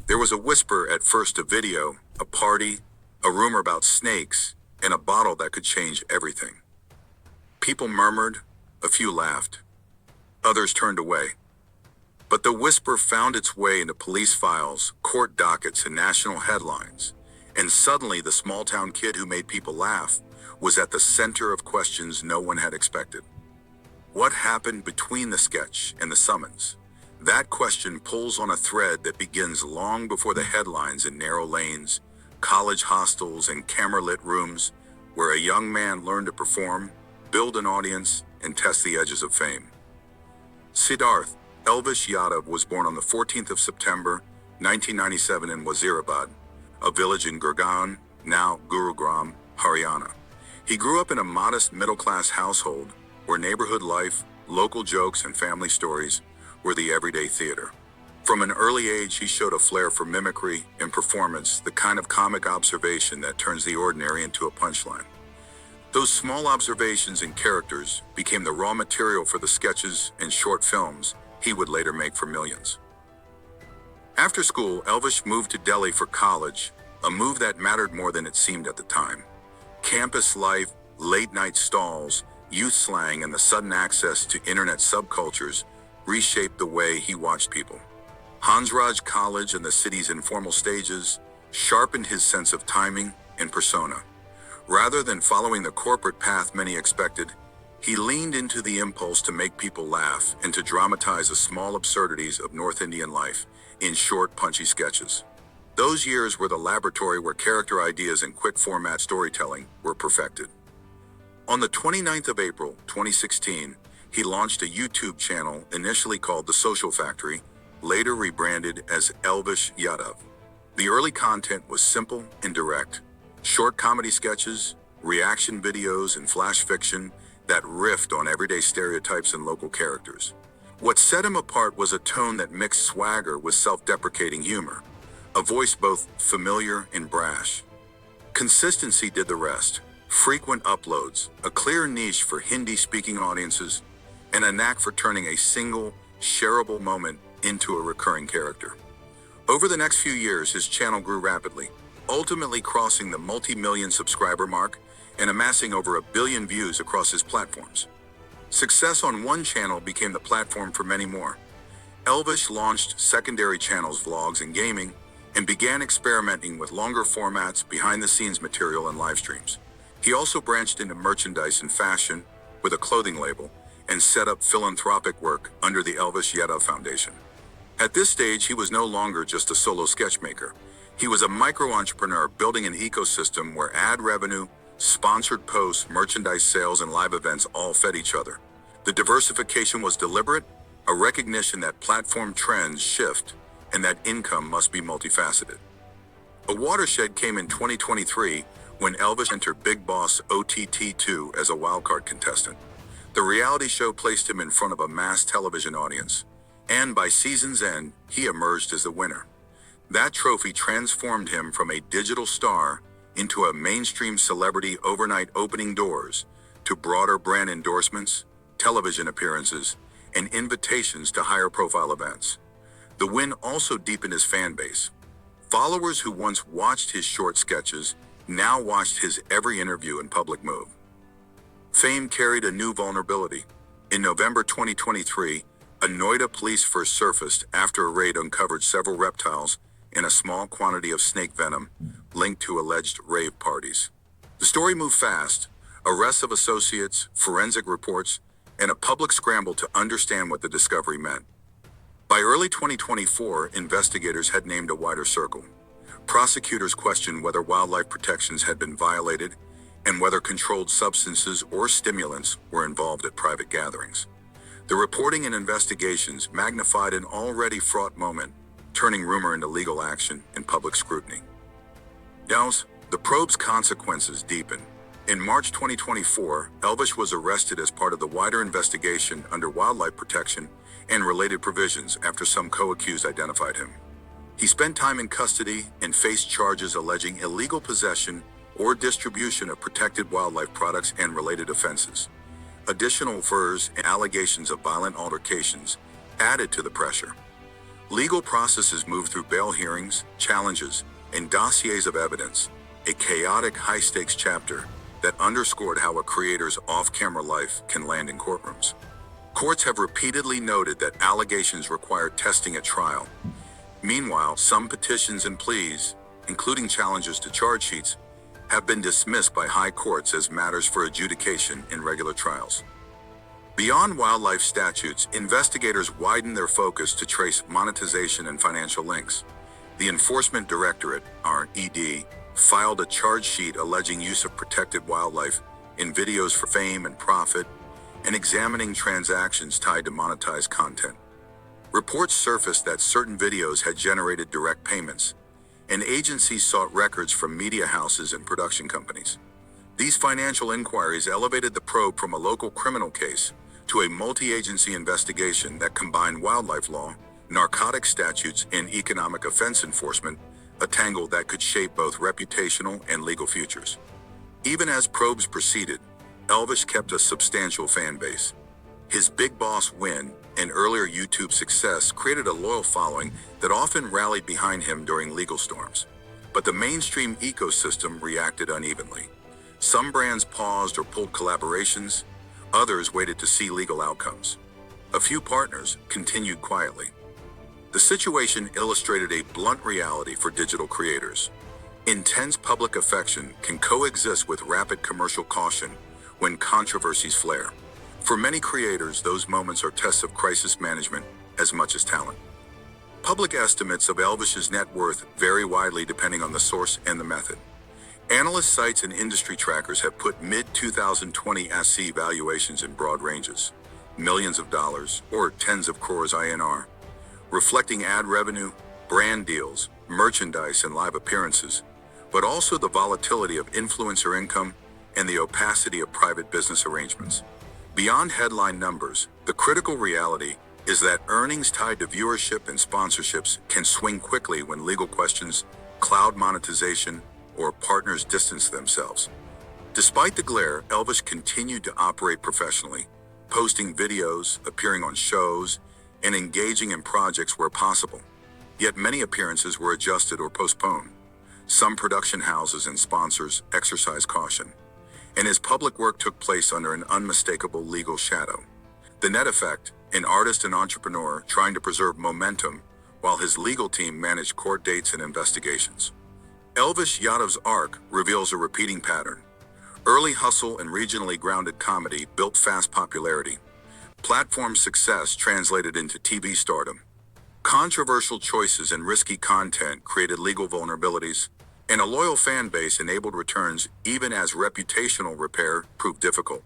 There was a whisper at first, a video, a party, a rumor about snakes, and a bottle that could change everything. People murmured, a few laughed, others turned away. But the whisper found its way into police files, court dockets, and national headlines. And suddenly the small-town kid who made people laugh was at the center of questions no one had expected. What happened between the sketch and the summons? That question pulls on a thread that begins long before the headlines in narrow lanes, college hostels, and camera-lit rooms, where a young man learned to perform, build an audience, and test the edges of fame. Siddharth, Elvish Yadav, was born on the 14th of September, 1997 in Wazirabad, a village in Gurgaon, now Gurugram, Haryana. He grew up in a modest middle-class household where neighborhood life, local jokes, and family stories were the everyday theater. From an early age, he showed a flair for mimicry and performance, the kind of comic observation that turns the ordinary into a punchline. Those small observations and characters became the raw material for the sketches and short films he would later make for millions. After school, Elvish moved to Delhi for college, a move that mattered more than it seemed at the time. Campus life, late-night stalls, youth slang, and the sudden access to internet subcultures reshaped the way he watched people. Hansraj College and the city's informal stages sharpened his sense of timing and persona. Rather than following the corporate path many expected, he leaned into the impulse to make people laugh and to dramatize the small absurdities of North Indian life in short, punchy sketches. Those years were the laboratory where character ideas and quick-format storytelling were perfected. On the 29th of April, 2016, he launched a YouTube channel initially called The Social Factory, later rebranded as Elvish Yadav. The early content was simple and direct. Short comedy sketches, reaction videos, and flash fiction that riffed on everyday stereotypes and local characters. What set him apart was a tone that mixed swagger with self-deprecating humor, a voice both familiar and brash. Consistency did the rest. Frequent uploads, a clear niche for Hindi-speaking audiences, and a knack for turning a single, shareable moment into a recurring character. Over the next few years, his channel grew rapidly, ultimately crossing the multi-million subscriber mark and amassing over 1 billion views across his platforms. Success on one channel became the platform for many more. Elvish launched secondary channels, vlogs, and gaming, and began experimenting with longer formats, behind-the-scenes material, and live streams. He also branched into merchandise and fashion with a clothing label and set up philanthropic work under the Elvish Yadav Foundation. At this stage, he was no longer just a solo sketchmaker. He was a micro-entrepreneur building an ecosystem where ad revenue, sponsored posts, merchandise sales, and live events all fed each other. The diversification was deliberate, a recognition that platform trends shift and that income must be multifaceted. A watershed came in 2023 when Elvish entered Big Boss OTT2 as a wildcard contestant. The reality show placed him in front of a mass television audience, and by season's end, he emerged as the winner. That trophy transformed him from a digital star into a mainstream celebrity overnight, opening doors to broader brand endorsements, television appearances, and invitations to higher profile events. The win also deepened his fan base. Followers who once watched his short sketches now watched his every interview and public move. Fame carried a new vulnerability. In November 2023, a Noida police first surfaced after a raid uncovered several reptiles and a small quantity of snake venom linked to alleged rave parties. The story moved fast: arrests of associates, forensic reports, and a public scramble to understand what the discovery meant. By early 2024, investigators had named a wider circle. Prosecutors questioned whether wildlife protections had been violated and whether controlled substances or stimulants were involved at private gatherings. The reporting and investigations magnified an already fraught moment, turning rumor into legal action and public scrutiny. Now, the probe's consequences deepened. In March 2024, Elvish was arrested as part of the wider investigation under wildlife protection and related provisions after some co-accused identified him. He spent time in custody and faced charges alleging illegal possession or distribution of protected wildlife products and related offenses. Additional furs and allegations of violent altercations added to the pressure. Legal processes moved through bail hearings, challenges, and dossiers of evidence, a chaotic high-stakes chapter that underscored how a creator's off-camera life can land in courtrooms. Courts have repeatedly noted that allegations require testing at trial. Meanwhile, some petitions and pleas, including challenges to charge sheets, have been dismissed by high courts as matters for adjudication in regular trials. Beyond wildlife statutes, investigators widened their focus to trace monetization and financial links. The Enforcement Directorate, RED, filed a charge sheet alleging use of protected wildlife in videos for fame and profit, and examining transactions tied to monetized content. Reports surfaced that certain videos had generated direct payments, and agencies sought records from media houses and production companies. These financial inquiries elevated the probe from a local criminal case to a multi-agency investigation that combined wildlife law, narcotic statutes, and economic offense enforcement, a tangle that could shape both reputational and legal futures. Even as probes proceeded, Elvish kept a substantial fan base. His Big Boss win and earlier YouTube success created a loyal following that often rallied behind him during legal storms. But the mainstream ecosystem reacted unevenly. Some brands paused or pulled collaborations, others waited to see legal outcomes. A few partners continued quietly. The situation illustrated a blunt reality for digital creators. Intense public affection can coexist with rapid commercial caution when controversies flare. For many creators, those moments are tests of crisis management as much as talent. Public estimates of Elvish's net worth vary widely depending on the source and the method. Analyst sites and industry trackers have put mid-2020 SC valuations in broad ranges, millions of dollars or tens of crores INR, reflecting ad revenue, brand deals, merchandise, and live appearances, but also the volatility of influencer income and the opacity of private business arrangements. Beyond headline numbers, the critical reality is that earnings tied to viewership and sponsorships can swing quickly when legal questions, cloud monetization, or partners distance themselves. Despite the glare, Elvish continued to operate professionally, posting videos, appearing on shows, and engaging in projects where possible. Yet many appearances were adjusted or postponed. Some production houses and sponsors exercised caution, and his public work took place under an unmistakable legal shadow. The net effect, an artist and entrepreneur trying to preserve momentum while his legal team managed court dates and investigations. Elvish Yadav's arc reveals a repeating pattern. Early hustle and regionally grounded comedy built fast popularity. Platform success translated into TV stardom. Controversial choices and risky content created legal vulnerabilities, and a loyal fan base enabled returns even as reputational repair proved difficult.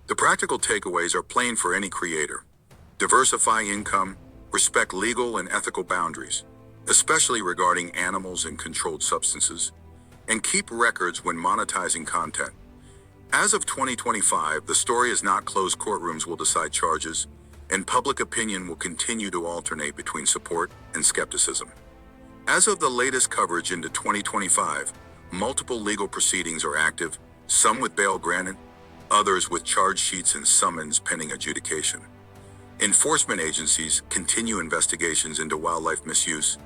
The practical takeaways are plain for any creator. Diversify income, respect legal and ethical boundaries, especially regarding animals and controlled substances, and keep records when monetizing content. As of 2025, the story is not closed. Courtrooms will decide charges, and public opinion will continue to alternate between support and skepticism. As of the latest coverage into 2025, multiple legal proceedings are active, some with bail granted, others with charge sheets and summons pending adjudication. Enforcement agencies continue investigations into wildlife misuse,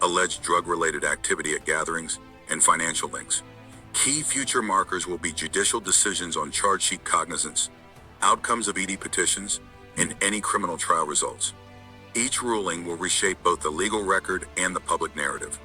alleged drug-related activity at gatherings, and financial links. Key future markers will be judicial decisions on charge sheet cognizance, outcomes of ED petitions, and any criminal trial results. Each ruling will reshape both the legal record and the public narrative.